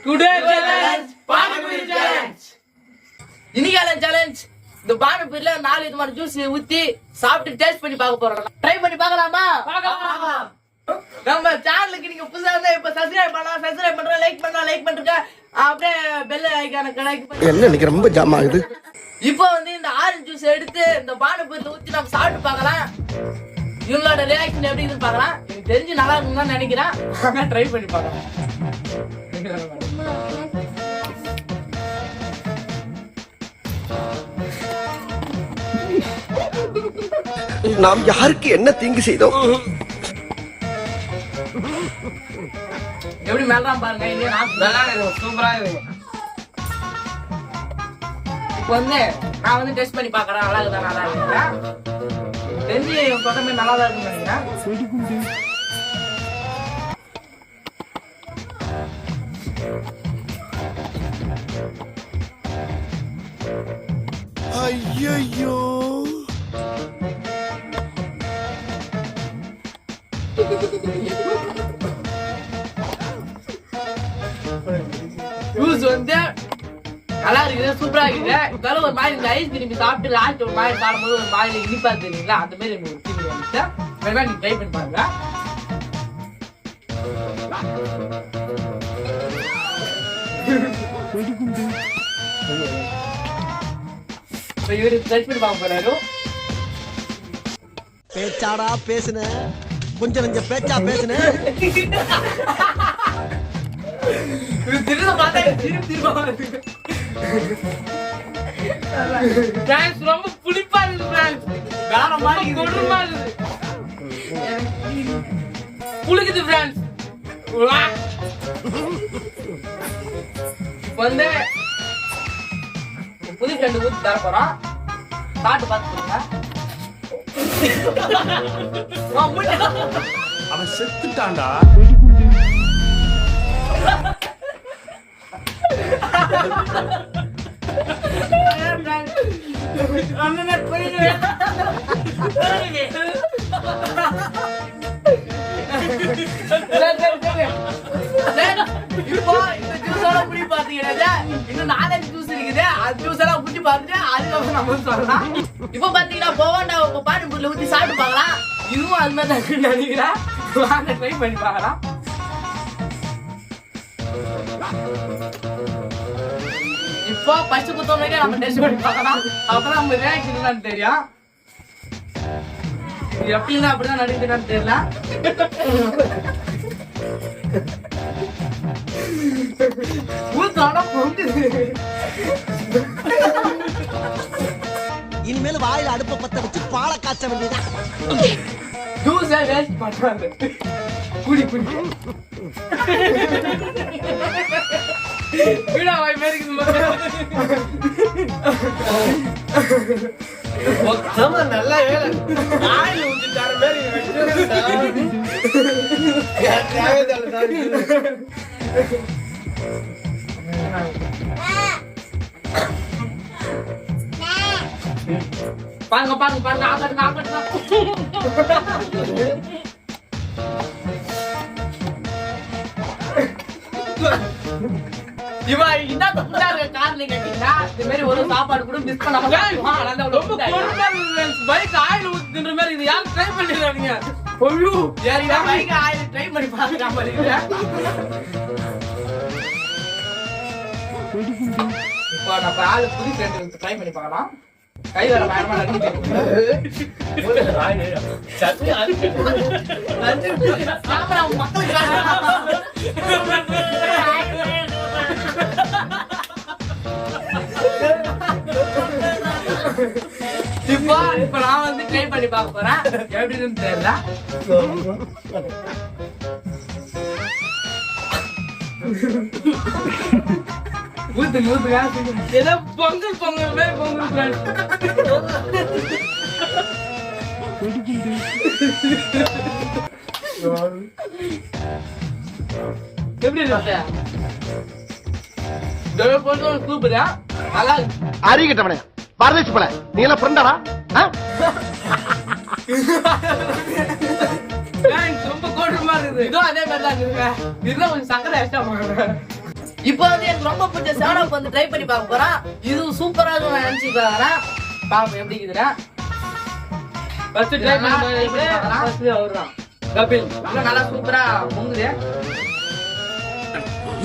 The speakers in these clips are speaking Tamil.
Today challenge panipuri challenge. இன்னைக்கான சேலஞ்ச் இந்த பானிபூரில 4 விதமான ஜூஸ் ஊத்தி சாப்பிட்டு டேஸ்ட் பண்ணி பார்க்க போறோம். ட்ரை பண்ணி பார்க்கலாமா? பார்க்கலாம். நம்ம சேனலுக்கு நீங்க புதுசா இருந்தா இப்ப சப்ஸ்கிரைப் பண்ணலாம். சப்ஸ்கிரைப் பண்றோம், லைக் பண்ணலாம், லைக் பண்ணுங்க. அப்படியே பெல் ஐகானை கனெக்ட் பண்ணி. என்ன இன்னைக்கு ரொம்ப ஜாம் ஆகுது. இப்போ வந்து இந்த ஆரஞ்சு ஜூஸ் எடுத்து இந்த பானிபூரில ஊத்தி நம்ம சாப்பிட்டு பார்க்கலாம். இவங்களோட ரியாக்ஷன் எப்படி இருக்குன்னு பார்க்கலாம். எனக்கு தெரிஞ்சு நல்லா இருக்குன்னு தான் நினைக்கிறேன். ட்ரை பண்ணி பார்க்கலாம். நாம் யாருக்கு என்ன தீங்கு செய்தோம்? எப்படி மேலாம் பாருங்க. இது நான் சூப்பரா இருக்கு. இப்போ வந்து நான் வந்து டெஸ்ட் பண்ணி பார்க்கறேன். நல்லா இருக்குதா நல்லா இருக்குதா தெரிஞ்சு பக்கமே நல்லா தான் இருக்குன்னு நினைக்கிறேன். ஐயோ ஜூஸ் வந்து நல்லா இருக்குது, சூப்பரா இருக்குது. இருந்தாலும் ஒரு மாதிரி இந்த ஐஸ் திரும்பி சாப்பிட்டு லாஸ்ட் ஒரு மாதிரி சாப்பிடும்போது ஒரு மாதிரி இனிப்பா தெரியுங்களா, அந்த மாதிரி எனக்கு ஒரு ஃபீலிங் வந்துச்சு. வேணா நீங்க ட்ரை பண்ணி பாருங்க. இவரு ட்ரை பண்ணி பார்க்க போறாரு. பேச்சாடா பேசுன, கொஞ்சம் கொஞ்சம் பேச்சா பேசுன. ரொம்ப புளிப்பா இருக்கு. வேற மாதிரி கொடுமா இருக்கு. புளிக்குது ஃப்ரெண்ட்ஸ். வந்து புது ஃப்ரெண்டு ஊத்தி தர போறோம். சாப்பிட்டு பார்த்துக்கோங்க. அவன் செத்துட்டான்டா. இப்போ இந்த ஜூஸ் எல்லாம் குடி பாத்தீங்கன்னா இன்னும் 4 ஜூஸ் இருக்குது. அந்த ஜூஸ் எல்லாம் குடி பார்த்துட்டு அதுக்கப்புறம் நம்ம சொல்லலாம். இப்போ பாத்தீங்கன்னா போவாண்டா பானிபூரில ஊத்தி சாப்பிட்டு பார்க்கலாம். இதுவும் அது மாதிரி தான் நினைக்கிறேன். வாங்க ட்ரை பண்ணி பார்க்கலாம். இப்போ பச்சை குத்தோம்னே நம்ம டெஸ்ட் பண்ணி பார்க்கலாம். அப்புறம் நம்ம ரியாக்ஷன் என்னன்னு தெரியும். எப்படின்னா அப்படிதான் நடிக்கிறான்னு தெரியல. இனிமேல் வாயில அடுப்ப பத்த வச்சு பாலை காய்ச்ச வேண்டியதான். ஜூஸை வேஸ்ட் பண்றாங்க. குடி குடி வீடா வாய் மாதிரி நல்லா வேலை ஆயில் ஊத்திட்டார மாதிரி பாருங்க பாருங்க பாருங்க. ஆகட்டுங்க ஆகட்டுங்க. இவா என்ன தப்புதா இருக்க காரணம் கேட்டீங்கன்னா இந்த மாதிரி ஒரு சாப்பாடு கூட மிஸ் பண்ணாம ரொம்ப பைக் ஆயில் ஊத்துற மாதிரி இது யாரும் ட்ரை பண்ணிடுறாங்க. ஐயோ யாரா பைக் ஆயில் ட்ரை பண்ணி பாக்குற மாதிரி இருக்கு. இப்போ நம்ம ஆளு புது ஃப்ரெண்ட் ட்ரை பண்ணி பார்க்கலாம். கை வர பயமா நடிக்குது. மக்களுக்கு இப்ப நான் வந்து ட்ரை பண்ணி பார்க்க போறேன். எப்படின்னு தெரியல. ஊத்துங்க ஊத்துங்க. ஏதோ பொங்கல் பொங்கல் மாதிரி பொங்கல். எப்படி இருக்கு? சூப்பரா நல்லா அறிகிட்டவனே பரதேசி போல நீ எல்லாம் ஃப்ரெண்டாடா? ரொம்ப கோட்டமா இருக்குது. இதோ அதே மாதிரி தான் இருக்குங்க. இதுதான் கொஞ்சம் சக்கரை எக்ஸ்ட்ரா பண்ணுங்க. இப்போ வந்து எனக்கு ரொம்ப பிடிச்ச 7up வந்து ட்ரை பண்ணி பார்க்க போறேன். இது சூப்பரா இருக்கும் நான் நினைச்சு பாக்குறேன். பாப்போம் எப்படி இருக்குதுடா. ஃபர்ஸ்ட் ட்ரை பண்ணி ஃபர்ஸ்ட் அவர்தான் கபில். நல்லா சூப்பரா பொங்குது.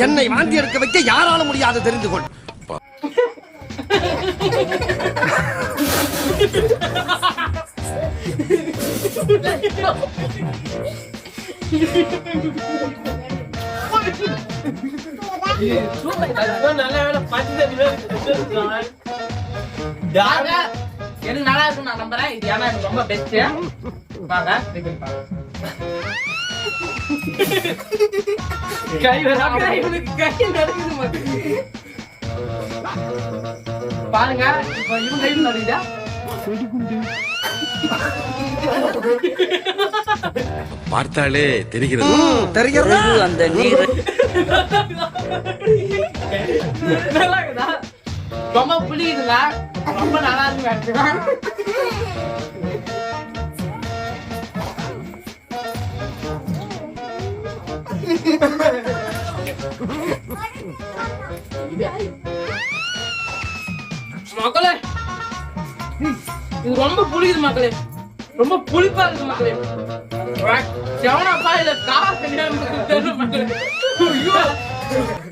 என்னை வாந்தி எடுக்க வைக்க யாரால முடியாது தெரிந்து கொள். நல்ல வேலை பச்சை தண்ணி பாருங்க, எனக்கு நல்லா இருக்கும் நான் நம்புறேன். இது ஏன்னா எனக்கு ரொம்ப பெஸ்ட். வாங்க ட்ரை பண்ணி பாருங்க. கை இவனுக்கு கை நடக்குது மட்டும். பாருங்க இப்போ இவங்க கையில் நடுக்குதா. பார்த்தாலே தெரிகிறது. தெரிகிறதா? அந்த நீர் நல்லா இருக்குதா? ரொம்ப புளியுதுங்க. ரொம்ப நல்லா இருக்கு. மக்களே இது ரொம்ப புளிக்குது மக்களே, ரொம்ப புளிப்பா இருக்கு மக்களே. செவனாப்பா இல்ல காசு தெரியல மக்களே. ஐயோ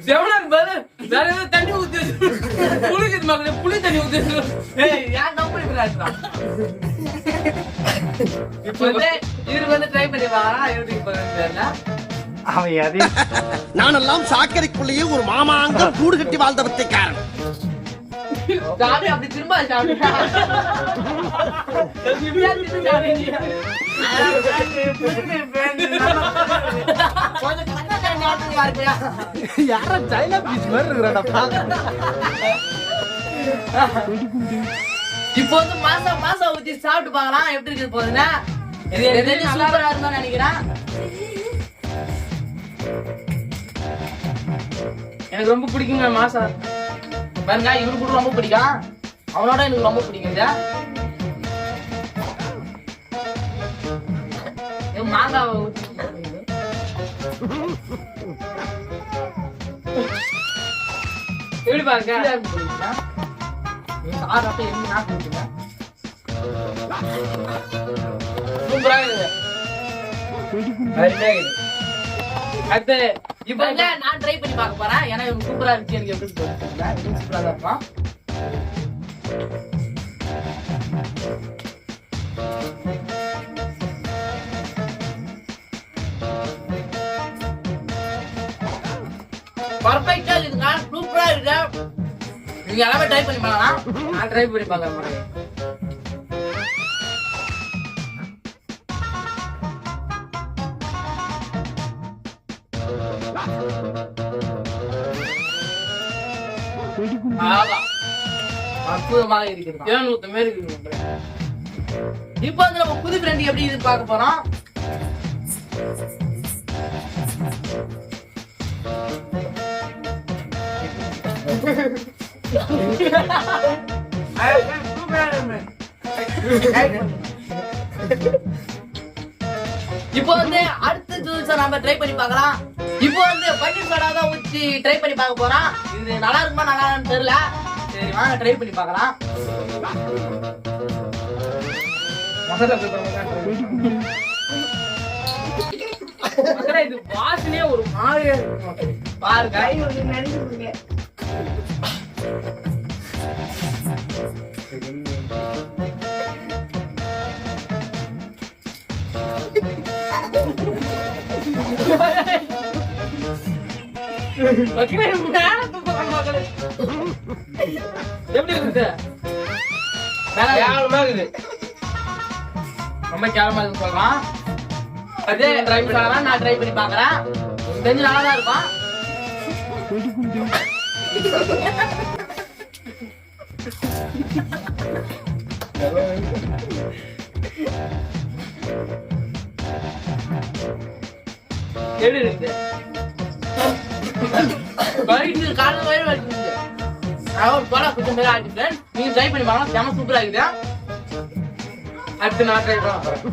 செவனாக்கு பதில் வேற ஏதோ தண்ணி ஊத்தி புளிக்குது மக்களே, புளி தண்ணி ஊத்தி. ஏய் யார் நம்ப இப்படிடா. இப்போ வந்து இவருக்கு வந்து ட்ரை பண்ணி பாக்கலாம் எப்படி தெரியல. நானெல்லாம் சாக்கடைக்குள்ளேயே ஒரு மாமாங்கம் கூடு கட்டி வாழ்ந்தவத்தை காரணம். சாமி அப்படி திரும்ப சாமி. கொஞ்சம் கண்ணாடி ஞாபகம் இருக்கியா? யாரா சைனா பீச் மாதிரி இருக்கிறாடா. இப்போ வந்து மாசம் ஊத்தி சாப்பிட்டு பார்க்கலாம் எப்படி இருக்குது போகுதுன்னா. இது சூப்பரா இருக்கும்னு நினைக்கிறேன். எனக்கு ரொம்ப பிடிக்குங்க மாசா. பாருங்க இவருக்கு கூட ரொம்ப பிடிக்கும். அவனோட எனக்கு ரொம்ப பிடிக்கும். இது மாங்காவை ஊத்தி எப்படி பாருங்க. சூப்பரா இருக்குது. அடுத்து இப்ப இல்ல நான் ட்ரை பண்ணி பார்க்க போறேன். ஏன்னா இவனுக்கு சூப்பரா இருந்துச்சு. எனக்கு எப்படி தோணுது சூப்பரா தான் இருக்கும். பர்ஃபெக்ட்டா இருக்குங்க. சூப்பரா இருக்கு. நீங்க எல்லாமே ட்ரை பண்ணி பார்க்கலாம். நான் ட்ரை பண்ணி பார்க்க மாட்டேன். அற்புதமாக இருக்கிறது. ஏன் மாரி இருக்குது. இப்போ வந்து நம்ம புது ஃப்ரெண்ட் எப்படி இது பார்க்க போறோம். இப்போ வந்து அடுத்த ஜூஸை நம்ம ட்ரை பண்ணி பார்க்கலாம். இப்போ வந்து பன்னீர் சோடா தான் ஊற்றி ட்ரை பண்ணி பார்க்க போறோம். இது நல்லா இருக்குமா நல்லா தெரியல. சரி வாங்க ட்ரை பண்ணி பார்க்கலாம். இது வாசனையே ஒரு மாதிரியா இருக்கு பாருங்க. எப்படி இருக்குது? ரொம்ப கேவலமா இருக்கு சொல்லலாம். அதே ட்ரை பண்ணலாம். நான் ட்ரை பண்ணி பாக்குறேன். கொஞ்சம் நல்லா தான் இருக்கும். எப்படி இருக்குது? வயிற்று காலைல வயிறு வலிக்குது. அதாவது போல கொஞ்சம் பேர் ஆகிட்டு நீங்க ட்ரை பண்ணி பாக்கலாம். செம சூப்பரா இருக்குது. அடுத்து நான் ட்ரை பண்ண போறேன்.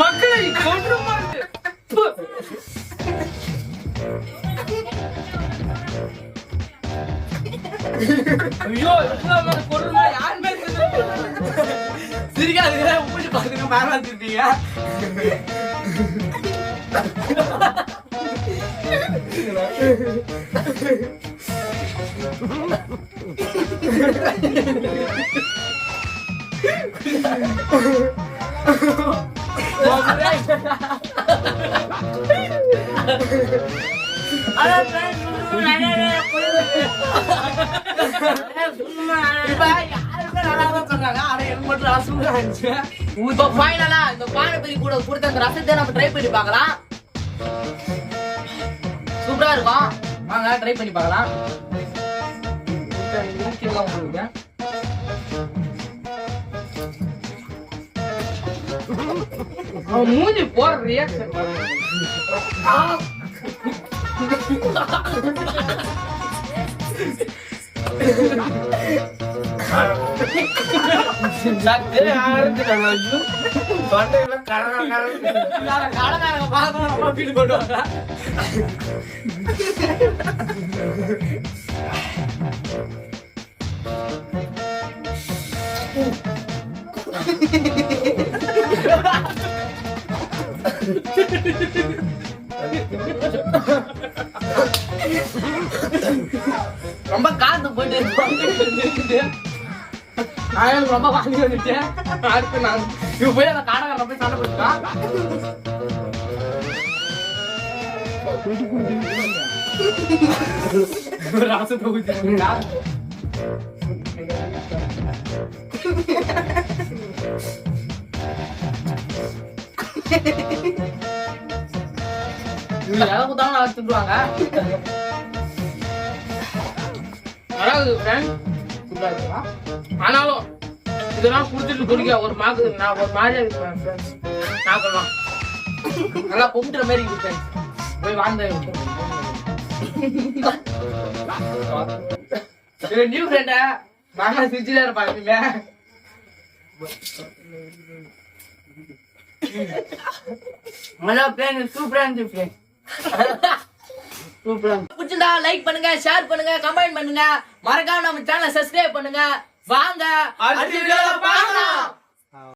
மக்களை கொன்றுமா இருக்கு. ப்பு. ஐயோ இவ்வளவு கொன்றுமா யாருமே சிரிக்காதுங்க உப்பிட்டு பாக்குங்க மேல வச்சிருக்கீங்க. இப்ப ஃபைனலா இந்த பானிபூரி கூட கொடுத்த அந்த ரசத்தை நம்ம ட்ரை பண்ணி பார்க்கலாம். சூப்பரா இருக்கும். வாங்க ட்ரை பண்ணி பார்க்கலாம். உங்களுக்கு அவன் மூஞ்சி போற ரியாக்ஷன் ரொம்ப காத்து போயிட்டு நான் ரொம்ப வாங்கி வந்துட்டேன். அடுத்து நான் இவ போய் அந்த காடகாரன் போய் சண்டை போட்டுட்டான். ரசத்தை ஊத்திருக்கா. இவங்க எதை கொடுத்தாலும் அதை திட்டுவாங்க. அதாவது friend, சூப்பரா இருக்குமா? ஆனாலும் இதெல்லாம் குடிச்சிட்டு குடிக்க ஒரு மாக்கு நான் ஒரு மாதிரியா இருக்கேன் ஃப்ரெண்ட்ஸ். நாக்கெல்லாம் நல்லா பொங்குற மாதிரி இருக்கு. போய் வாழ்ந்த நியூ ஃப்ரெண்டா நாங்க சிரிச்சுல இருப்பாங்க. நல்லா பிளேன் சூப்பரா இருந்துச்சு. பிடிச்சிருந்தா லைக் பண்ணுங்க, ஷேர் பண்ணுங்க, கமெண்ட் பண்ணுங்க, மறக்காம நம்ம சேனலை சப்ஸ்கிரைப் பண்ணுங்க. வாங்க அடுத்த வீடியோல பார்க்கலாம்.